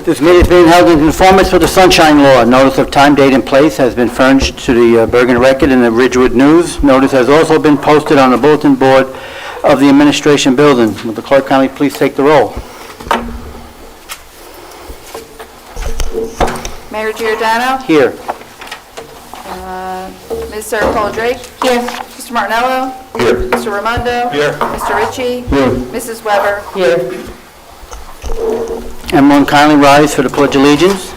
This meeting is being held in conformance with the Sunshine Law. Notice of time, date, and place has been furnished to the Bergen Record and the Ridgewood News. Notice has also been posted on the bulletin board of the Administration Building. Will the clerk kindly please take the roll? Mayor Giordano. Here. Ms. Sarah Drake. Here. Mr. Martinello. Here. Mr. Raimondo. Here. Mr. Ritchie. Here. Mrs. Weber. Here. Everyone kindly rise for the Pledge of Allegiance.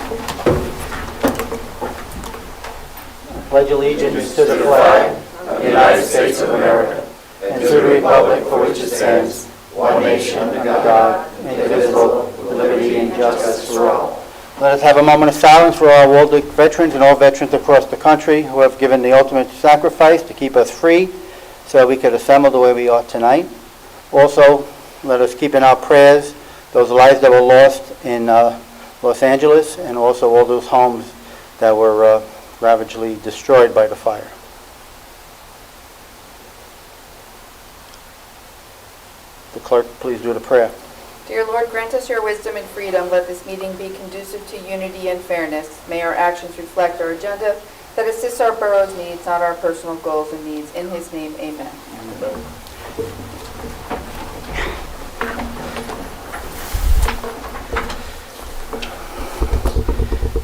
I pledge allegiance to the flag of the United States of America and to the republic for which it stands, one nation under God, indivisible, with liberty and justice for all. Let us have a moment of silence for our Waldeck veterans and all veterans across the country who have given the ultimate sacrifice to keep us free so that we could assemble the way we are tonight. Also, let us keep in our prayers those lives that were lost in Los Angeles and also all those homes that were ravagely destroyed by the fire. The clerk, please do the prayer. Dear Lord, grant us your wisdom and freedom. Let this meeting be conducive to unity and fairness. May our actions reflect our agenda that assists our borough's needs, not our personal goals and needs. In his name, amen.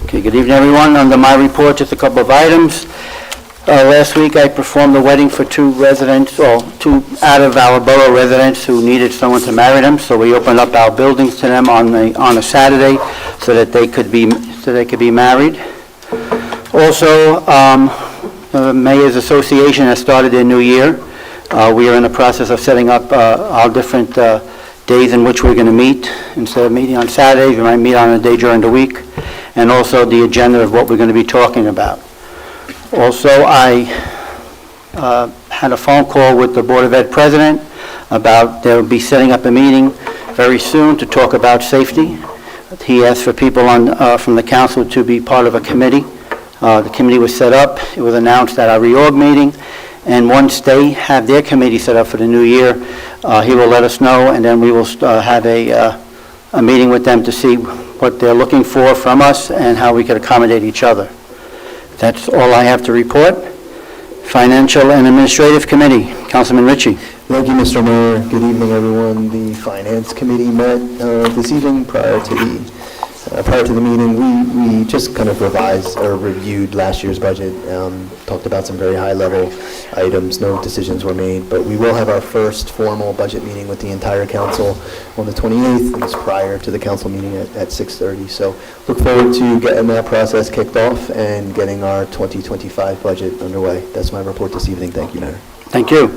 Okay, good evening, everyone. Under my report, just a couple of items. Last week, I performed a wedding for two out of our borough residents who needed someone to marry them. So we opened up our buildings to them on a Saturday so that they could be married. Also, the Mayor's Association has started their new year. We are in the process of setting up our different days in which we're going to meet. Instead of meeting on Saturdays, we might meet on a day during the week, and also the agenda of what we're going to be talking about. Also, I had a phone call with the Board of Ed president about they'll be setting up a meeting very soon to talk about safety. He asked for people from the council to be part of a committee. The committee was set up. It was announced at our reorg meeting. And once they have their committee set up for the new year, he will let us know, and then we will have a meeting with them to see what they're looking for from us and how we can accommodate each other. That's all I have to report. Financial and Administrative Committee, Councilman Ritchie. Thank you, Mr. Mayor. Good evening, everyone. The Finance Committee met this evening prior to the meeting. We just kind of revised or reviewed last year's budget, talked about some very high-level items. No decisions were made, but we will have our first formal budget meeting with the entire council on the 28th. It's prior to the council meeting at 6:30. So look forward to getting that process kicked off and getting our 2025 budget underway. That's my report this evening. Thank you, Mayor. Thank you.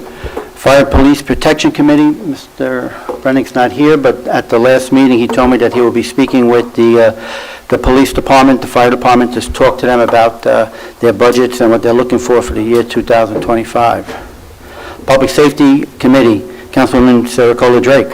Fire Police Protection Committee, Mr. Brenning's not here, but at the last meeting he told me that he will be speaking with the police department, the fire department, to talk to them about their budgets and what they're looking for the year 2025. Public Safety Committee, Councilwoman Sarah Drake.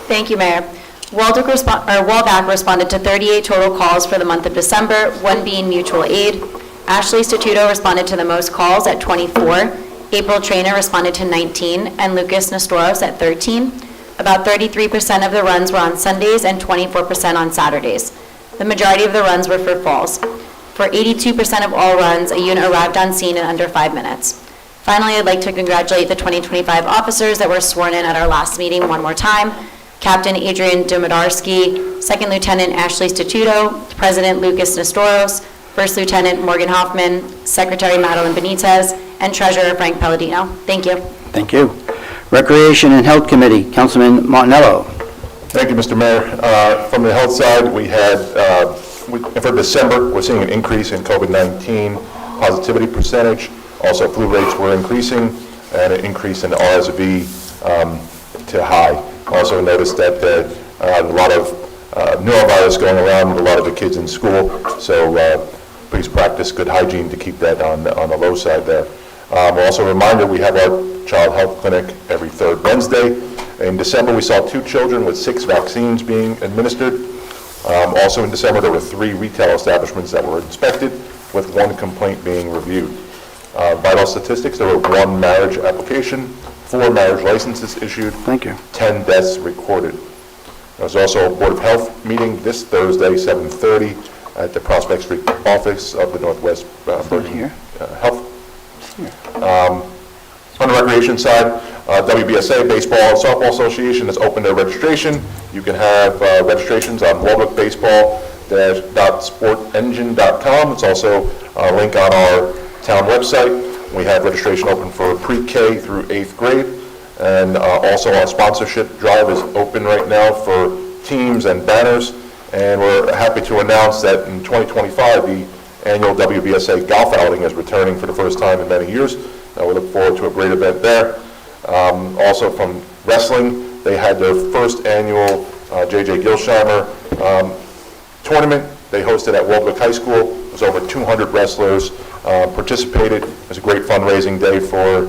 Thank you, Mayor. Waldback responded to 38 total calls for the month of December, one being mutual aid. Ashley Statuto responded to the most calls at 24. April Trainer responded to 19, and Lucas Nestoros at 13. About 33% of the runs were on Sundays and 24% on Saturdays. The majority of the runs were for falls. For 82% of all runs, a unit arrived on scene in under 5 minutes. Finally, I'd like to congratulate the 2025 officers that were sworn in at our last meeting one more time. Captain Adrian Domodarski, Second Lieutenant Ashley Statuto, President Lucas Nestoros, First Lieutenant Morgan Hoffman, Secretary Madeline Benitez, and Treasurer Frank Palladino. Thank you. Thank you. Recreation and Health Committee, Councilman Martinello. Thank you, Mr. Mayor. From the health side, we had, for December, we're seeing an increase in COVID-19 positivity percentage. Also, flu rates were increasing, and an increase in RSV to high. Also noticed that a lot of norovirus going around with a lot of the kids in school, so please practice good hygiene to keep that on the low side there. Also a reminder, we have our child health clinic every third Wednesday. In December, we saw 2 children with 6 vaccines being administered. Also in December, there were 3 retail establishments that were inspected, with 1 complaint being reviewed. Vital statistics, there were 1 marriage application, 4 marriage licenses issued. Thank you. 10 deaths recorded. There's also a Board of Health meeting this Thursday, 7:30, at the Prospect Street office of the Northwest Bergen here. Health. On the recreation side, WBSA Baseball and Softball Association has opened their registration. You can have registrations on waldwickbaseball-sportengine.com. It's also a link on our town website. We have registration open for pre-K through 8th grade. And also our sponsorship drive is open right now for teams and banners. And we're happy to announce that in 2025, the annual WBSA golf outing is returning for the first time in many years. We look forward to a great event there. Also from wrestling, they had their first annual J.J. Gilsheimer tournament. They hosted at Waldwick High School. It was over 200 wrestlers participated. It was a great fundraising day for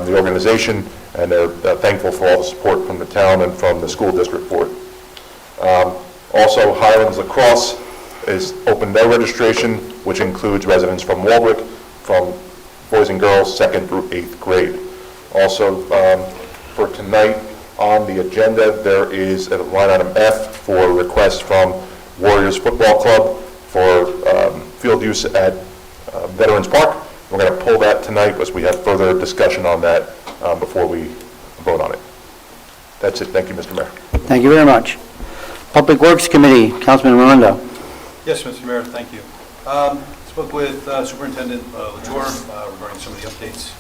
the organization, and they're thankful for all the support from the town and from the school district for it. Also, Highlands Lacrosse is opened their registration, which includes residents from Waldwick, from boys and girls 2nd through 8th grade. Also, for tonight on the agenda, there is a line item F for requests from Warriors Football Club for field use at Veterans Park. We're going to pull that tonight because we have further discussion on that before we vote on it. That's it. Thank you, Mr. Mayor. Thank you very much. Public Works Committee, Councilman Raimondo. Yes, Mr. Mayor, thank you. Spoke with Superintendent LaTour regarding some of the updates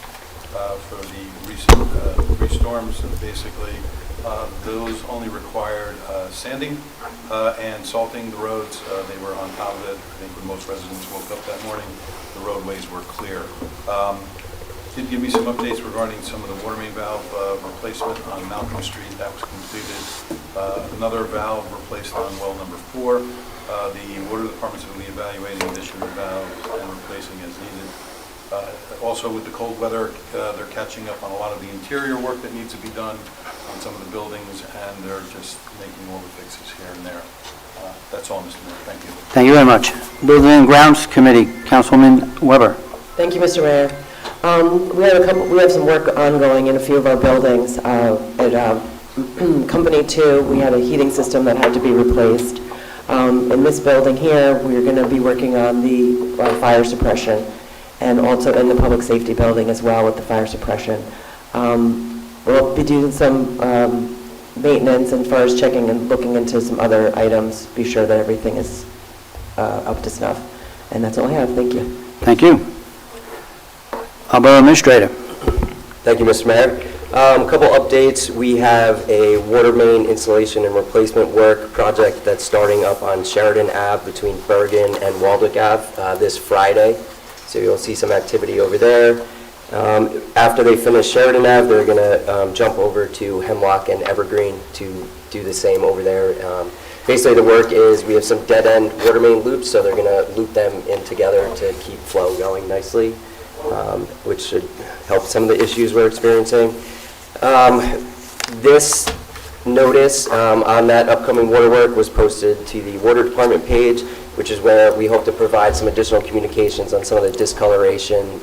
for the recent three storms, and basically those only required sanding and salting the roads. They were on top of it. I think when most residents woke up that morning, the roadways were clear. Did give me some updates regarding some of the water main valve replacement on Malcolm Street. That was completed. Another valve replaced on well number 4. The water departments will be evaluating additional valves and replacing as needed. Also, with the cold weather, they're catching up on a lot of the interior work that needs to be done on some of the buildings, and they're just making all the fixes here and there. That's all, Mr. Mayor. Thank you. Thank you very much. Building and Grounds Committee, Councilwoman Weber. Thank you, Mr. Mayor. We have some work ongoing in a few of our buildings. At Company 2, we had a heating system that had to be replaced. In this building here, we're going to be working on the fire suppression, and also in the public safety building as well with the fire suppression. We'll be doing some maintenance and far as checking and looking into some other items, be sure that everything is up to snuff. And that's all I have. Thank you. Thank you. Borough Administrator. Thank you, Mr. Mayor. A couple updates. We have a water main installation and replacement work project that's starting up on Sheridan Ave between Bergen and Waldwick Ave this Friday. So you'll see some activity over there. After they finish Sheridan Ave, they're going to jump over to Hemlock and Evergreen to do the same over there. Basically, the work is we have some dead-end water main loops, so they're going to loop them in together to keep flow going nicely, which should help some of the issues we're experiencing. This notice on that upcoming water work was posted to the Water Department page, which is where we hope to provide some additional communications on some of the discoloration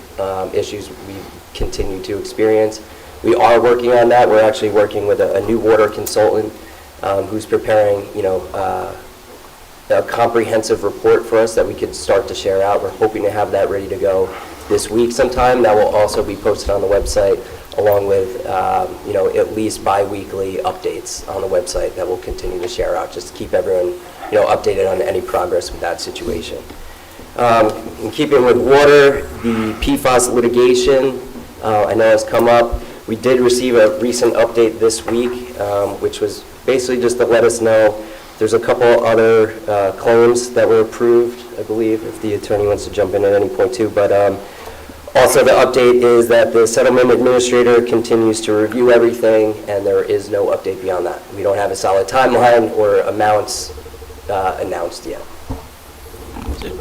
issues we continue to experience. We are working on that. We're actually working with a new water consultant who's preparing, a comprehensive report for us that we can start to share out. We're hoping to have that ready to go this week sometime. That will also be posted on the website, along with, at least bi-weekly updates on the website that we'll continue to share out, just to keep everyone, updated on any progress with that situation. In keeping with water, the PFAS litigation, I know has come up. We did receive a recent update this week, which was basically just to let us know there's a couple other claims that were approved, I believe, if the attorney wants to jump in at any point too. But also the update is that the settlement administrator continues to review everything, and there is no update beyond that. We don't have a solid timeline or amounts announced yet.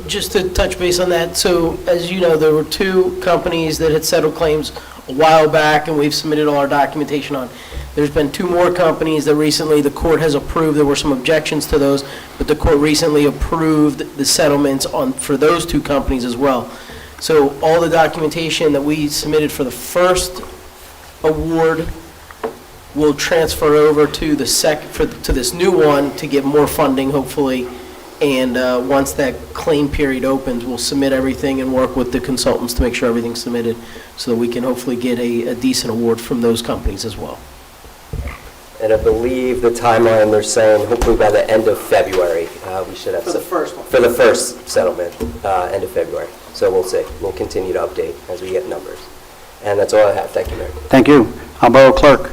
Just to touch base on that, so as you know, there were 2 companies that had settled claims a while back, and we've submitted all our documentation on. There's been 2 more companies that recently the court has approved. There were some objections to those, but the court recently approved the settlements for those 2 companies as well. So all the documentation that we submitted for the first award we'll transfer over to to this new one to get more funding, hopefully. And once that claim period opens, we'll submit everything and work with the consultants to make sure everything's submitted so that we can hopefully get a decent award from those companies as well. And I believe the timeline, they're saying hopefully by the end of February, we should have. For the first one. For the first settlement, end of February. So we'll see. We'll continue to update as we get numbers. And that's all I have. Thank you, Mayor. Thank you. Our Borough Clerk.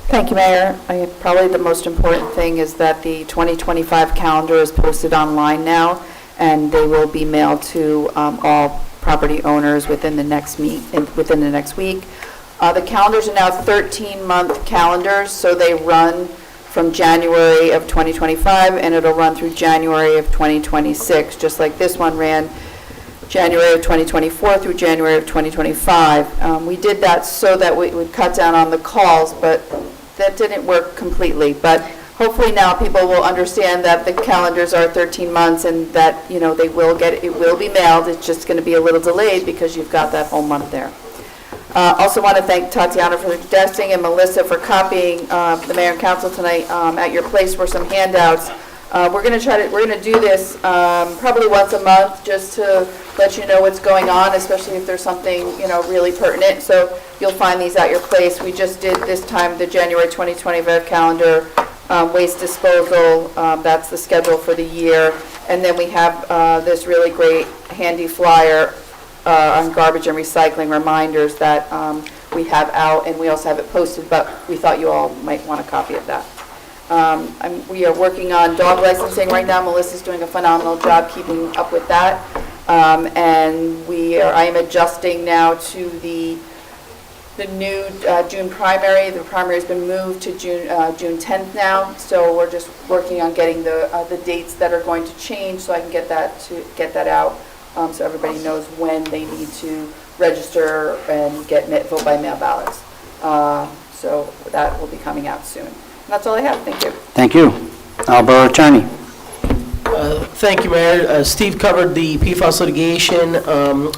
Thank you, Mayor. Probably the most important thing is that the 2025 calendar is posted online now, and they will be mailed to all property owners within the next week. The calendars are now 13-month calendars, so they run from January of 2025, and it'll run through January of 2026, just like this one ran January of 2024 through January of 2025. We did that so that we would cut down on the calls, but that didn't work completely. But hopefully now people will understand that the calendars are 13 months and that, it will be mailed. It's just going to be a little delayed because you've got that whole month there. Also want to thank Tatiana for suggesting and Melissa for copying the mayor and council tonight. At your place were some handouts. We're going to do this probably once a month just to let you know what's going on, especially if there's something, really pertinent. So you'll find these at your place. We just did this time the January 2025 calendar, waste disposal. That's the schedule for the year. And then we have this really great handy flyer on garbage and recycling reminders that we have out, and we also have it posted, but we thought you all might want a copy of that. We are working on dog licensing right now. Melissa's doing a phenomenal job keeping up with that. And I am adjusting now to the new June primary. The primary has been moved to June 10th now. So we're just working on getting the dates that are going to change so I can get that out so everybody knows when they need to register and get vote by mail ballots. So that will be coming out soon. That's all I have. Thank you. Thank you. Our Borough Attorney. Thank you, Mayor. Steve covered the PFAS litigation.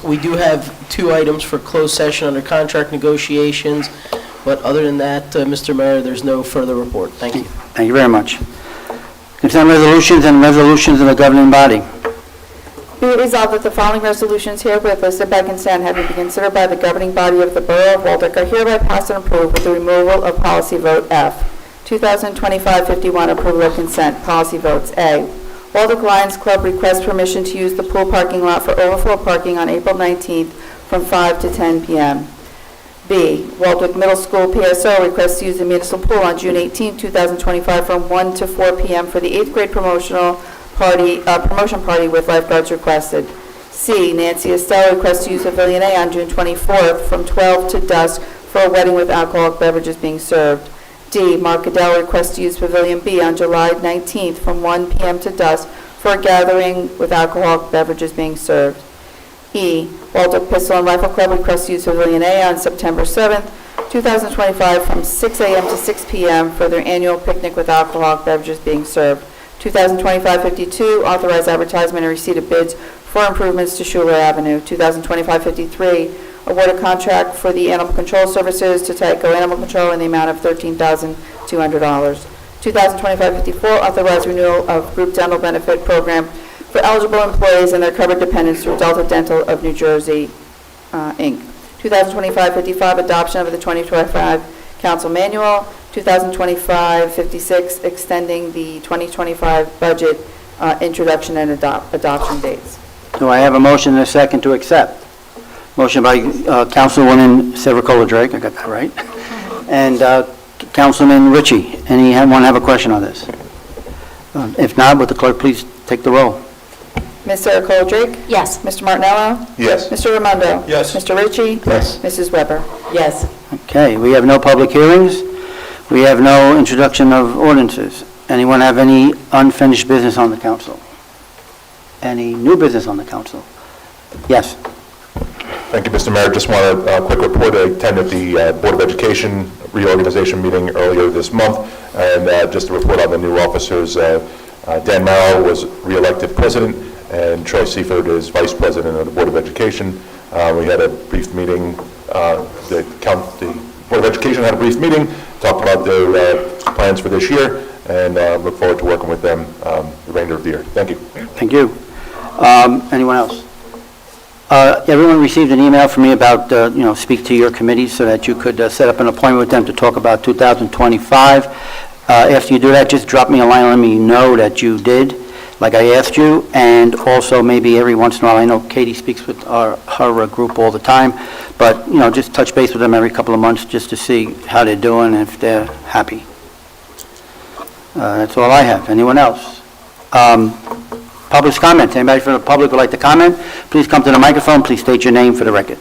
We do have 2 items for closed session under contract negotiations, but other than that, Mr. Mayor, there's no further report. Thank you. Thank you very much. Consent resolutions and resolutions of the governing body. Be it resolved that the following resolutions herewith listed by consent having been considered by the governing body of the Borough of Waldeck are hereby passed and approved with the removal of policy vote F. 2025-51 approval of consent. Policy votes. A. Waldeck Lions Club requests permission to use the pool parking lot for overflow parking on April 19th from 5 to 10 p.m. B. Waldeck Middle School PSO requests to use the municipal pool on June 18, 2025 from 1 to 4 p.m. for the 8th grade promotion party with lifeguards requested. C. Nancy Estelle requests to use Pavilion A on June 24th from 12 to dusk for a wedding with alcoholic beverages being served. D. Mark Goodell requests to use Pavilion B on July 19th from 1 p.m. to dusk for a gathering with alcoholic beverages being served. E. Waldeck Pistol and Rifle Club requests to use Pavilion A on September 7th, 2025 from 6 a.m. to 6 p.m. for their annual picnic with alcoholic beverages being served. 2025-52, authorize advertisement and receipt of bids for improvements to Schuler Avenue. 2025-53, award a contract for the animal control services to Tyco Animal Control in the amount of $13,200. 2025-54, authorize renewal of group dental benefit program for eligible employees and their covered dependents through Delta Dental of New Jersey, Inc. 2025-55, adoption of the 2025 council manual. 2025-56, extending the 2025 budget introduction and adoption dates. Do I have a motion and a second to accept? Motion by Councilwoman Severicola Drake, I got that right, and Councilman Ritchie. Anyone have a question on this? If not, would the clerk please take the roll? Ms. Severicola Drake? Yes. Mr. Martinello? Yes. Mr. Raimondo? Yes. Mr. Ritchie? Yes. Mrs. Weber? Yes. Okay, we have no public hearings. We have no introduction of ordinances. Anyone have any unfinished business on the council? Any new business on the council? Yes. Thank you, Mr. Mayor. Just want a quick report. I attended the Board of Education reorganization meeting earlier this month, and just to report on the new officers, Dan Merrill was re-elected president, and Troy Seifert is vice president of the Board of Education. We had a brief meeting, the Board of Education had a brief meeting, talk about their plans for this year, and look forward to working with them the remainder of the year. Thank you. Thank you. Anyone else? Everyone received an email from me about, speak to your committee so that you could set up an appointment with them to talk about 2025. After you do that, just drop me a line, let me know that you did, like I asked you, and also maybe every once in a while, I know Katie speaks with her group all the time, but, just touch base with them every couple of months just to see how they're doing and if they're happy. That's all I have. Anyone else? Public comment. Anybody from the public would like to comment? Please come to the microphone. Please state your name for the record.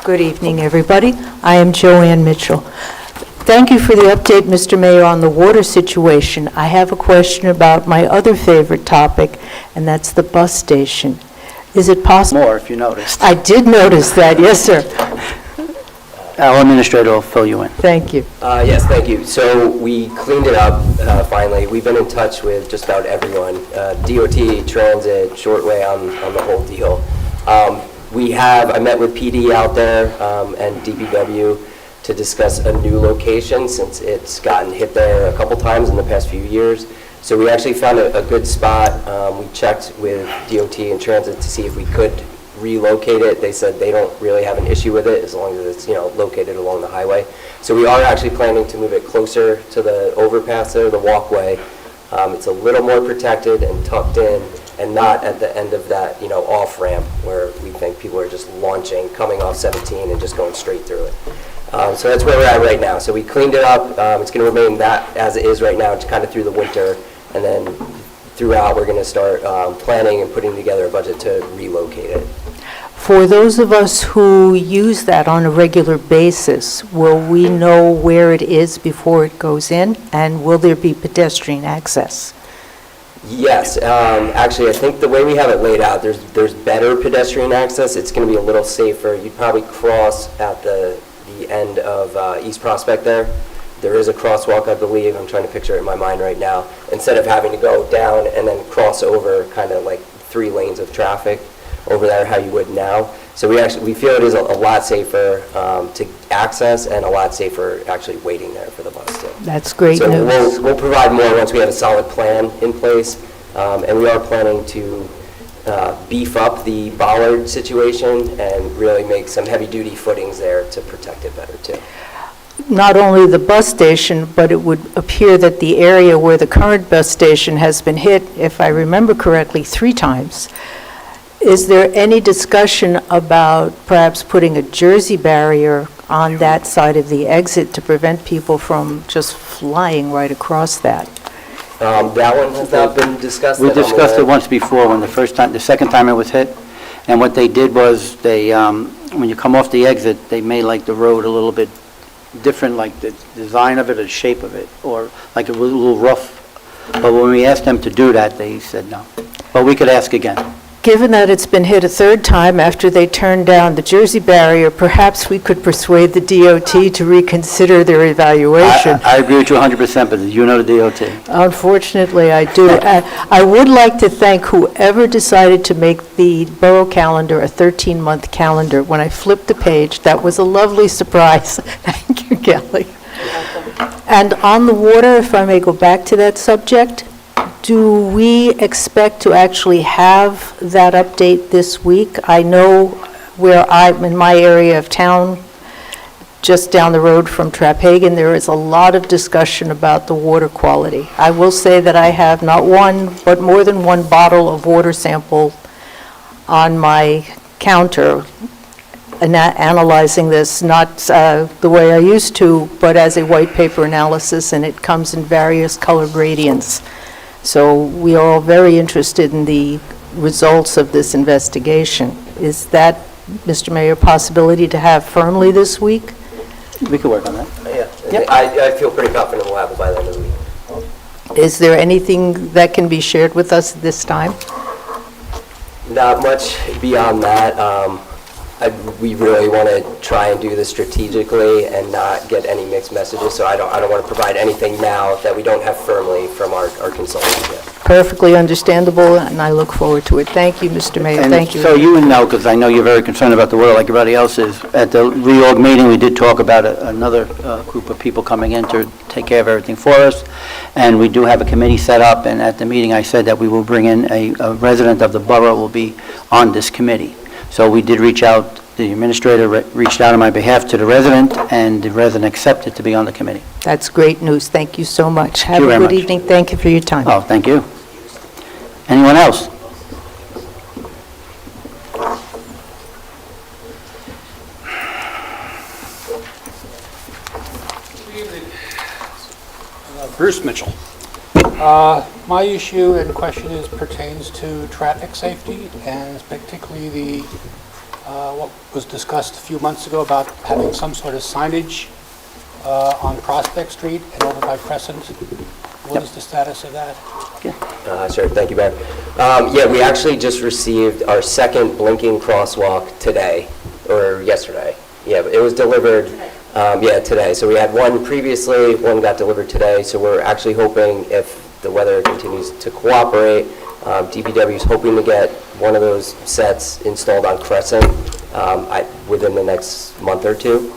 Good evening, everybody. I am Joanne Mitchell. Thank you for the update, Mr. Mayor, on the water situation. I have a question about my other favorite topic, and that's the bus station. Is it possible? More, if you noticed. I did notice that, yes, sir. Our administrator will fill you in. Thank you. Yes, thank you. So we cleaned it up finally. We've been in touch with just about everyone, DOT, Transit, Shortway, on the whole deal. I met with PD out there and DPW to discuss a new location since it's gotten hit there a couple times in the past few years. So we actually found a good spot. We checked with DOT and Transit to see if we could relocate it. They said they don't really have an issue with it as long as it's located along the highway. So we are actually planning to move it closer to the overpass there, the walkway. It's a little more protected and tucked in, and not at the end of that off ramp where we think people are just launching, coming off 17 and just going straight through it. So that's where we're at right now. So we cleaned it up. It's going to remain that as it is right now, just kind of through the winter, and then throughout we're going to start planning and putting together a budget to relocate it. For those of us who use that on a regular basis, will we know where it is before it goes in, and will there be pedestrian access? Yes, actually, I think the way we have it laid out, there's better pedestrian access. It's going to be a little safer. You'd probably cross at the end of East Prospect there. There is a crosswalk, I believe. I'm trying to picture it in my mind right now. Instead of having to go down and then cross over kind of like 3 lanes of traffic over there, how you would now. So we feel it is a lot safer to access and a lot safer actually waiting there for the bus too. That's great So news. we'll provide more once we have a solid plan in place, and we are planning to beef up the bollard situation and really make some heavy-duty footings there to protect it better too. Not only the bus station, but it would appear that the area where the current bus station has been hit, if I remember correctly, 3 times. Is there any discussion about perhaps putting a Jersey barrier on that side of the exit to prevent people from just flying right across that? That one has not been discussed. We that I'm discussed it aware of. once before, when the second time it was hit, and what they did was, when you come off the exit, they made like the road a little bit different, like the design of it, or the shape of it, or like a little rough. But when we asked them to do that, they said no. But we could ask again. Given that it's been hit a 3rd time after they turned down the Jersey barrier, perhaps we could persuade the DOT to reconsider their evaluation. I agree with you 100%, but you know the DOT. Unfortunately, I do. I would like to thank whoever decided to make the borough calendar a 13-month calendar. When I flipped the page, that was a lovely surprise. Thank you, Kelly. And on the water, if I may go back to that subject, do we expect to actually have that update this week? I know where I'm in my area of town, just down the road from Traphagen, there is a lot of discussion about the water quality. I will say that I have not one, but more than one bottle of water sample on my counter, analyzing this, not the way I used to, but as a white paper analysis, and it comes in various color gradients. So we are all very interested in the results of this investigation. Is that, Mr. Mayor, a possibility to have firmly this week? We could work on that. Yeah, Yep. I feel pretty confident we'll have it by the end of the week. Is there anything that can be shared with us this time? Not much beyond that. we really want to try and do this strategically and not get any mixed messages, so I don't want to provide anything now that we don't have firmly from our consultants yet. Perfectly understandable, and I look forward to it. Thank you, Mr. Mayor, thank you. And so you know, because I know you're very concerned about the water like everybody else is, at the reorg meeting, we did talk about another group of people coming in to take care of everything for us, and we do have a committee set up, and at the meeting I said that we will bring in a resident of the borough will be on this committee. So we did reach out, the administrator reached out on my behalf to the resident, and the resident accepted to be on the committee. That's great news. Thank you so much. Have you a very good much. evening. Thank you for your time. Oh, thank you. Anyone else? Bruce Mitchell. My issue and question is pertains to traffic safety, and particularly what was discussed a few months ago about having some sort of signage on Prospect Street and over by Crescent. What is the status of that? Sure, thank you, Mayor. Yeah, we actually just received our second blinking crosswalk today, or yesterday. Yeah, it was delivered, today. So we had one previously, one got delivered today, so we're actually hoping if the weather continues to cooperate, DPW is hoping to get one of those sets installed on Crescent within the next month or two.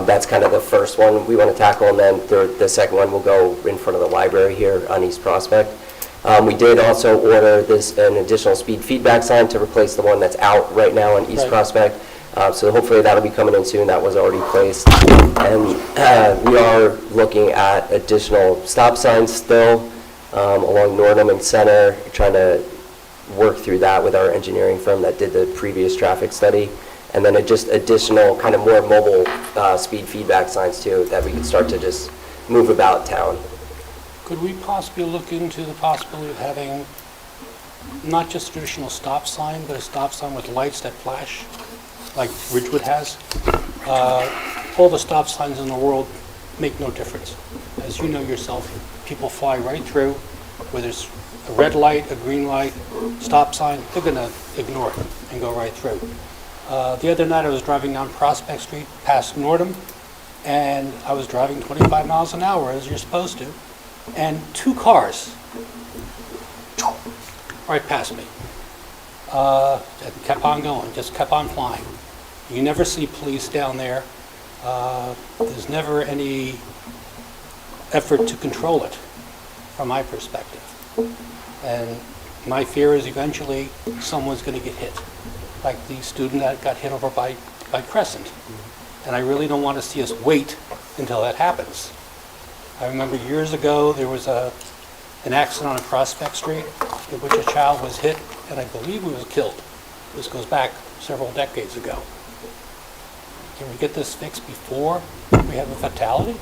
That's kind of the first one we want to tackle, and then the second one will go in front of the library here on East Prospect. We did also order an additional speed feedback sign to replace the one that's out right now on East Right. Prospect. So hopefully that'll be coming in soon. That was already placed. And we are looking at additional stop signs still along Nordham and Center, trying to work through that with our engineering firm that did the previous traffic study. And then just additional kind of more mobile speed feedback signs too, that we could start to just move about town. Could we possibly look into the possibility of having not just traditional stop sign, but a stop sign with lights that flash, like Ridgewood has? All the stop signs in the world make no difference. As you know yourself, people fly right through, whether there's a red light, a green light, stop sign, they're going to ignore it and go right through. The other night I was driving down Prospect Street past Nordham, and I was driving 25 miles an hour as you're supposed to, and two cars right past me. And kept on going, just kept on flying. You never see police down there. There's never any effort to control it, from my perspective. And my fear is eventually someone's going to get hit, like the student that got hit over by Crescent. And I really don't want to see us wait until that happens. I remember years ago, there was an accident on Prospect Street in which a child was hit, and I believe he was killed. This goes back several decades ago. Can we get this fixed before we have a fatality?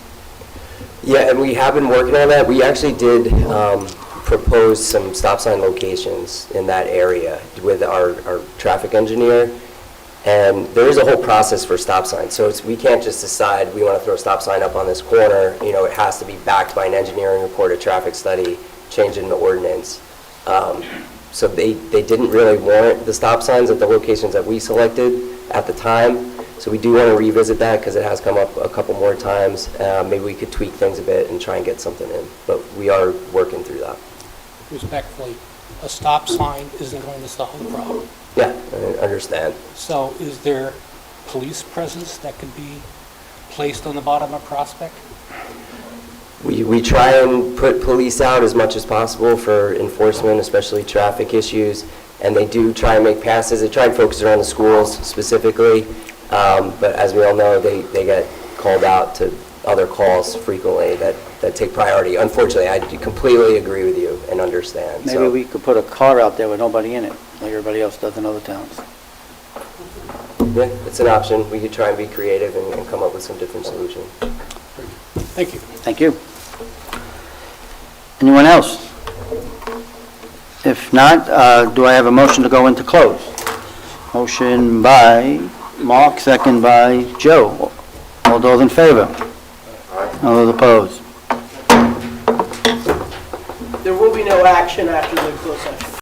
Yeah, and we have been working on that. We actually did propose some stop sign locations in that area with our traffic engineer. And there is a whole process for stop signs. So we can't just decide we want to throw a stop sign up on this corner. You know, it has to be backed by an engineering report, a traffic study, change in the ordinance. So they didn't really warrant the stop signs at the locations that we selected at the time. So we do want to revisit that because it has come up a couple more times. Maybe we could tweak things a bit and try and get something in. But we are working through that. Respectfully, a stop sign isn't going to solve the problem. Yeah, I understand. So is there police presence that could be placed on the bottom of Prospect? We try and put police out as much as possible for enforcement, especially traffic issues, and they do try and make passes. They try and focus around the schools specifically, but as we all know, they get called out to other calls frequently that take priority. Unfortunately, I completely agree with you and understand. Maybe we could put a car out there with nobody in it, like everybody else does in other towns. Yeah, it's an option. We could try and be creative and come up with some different solutions. Thank you. Thank you. Anyone else? If not, do I have a motion to go into close? Motion by Mark, second by Joe. All those in favor? All those opposed? There will be no action after the closed session.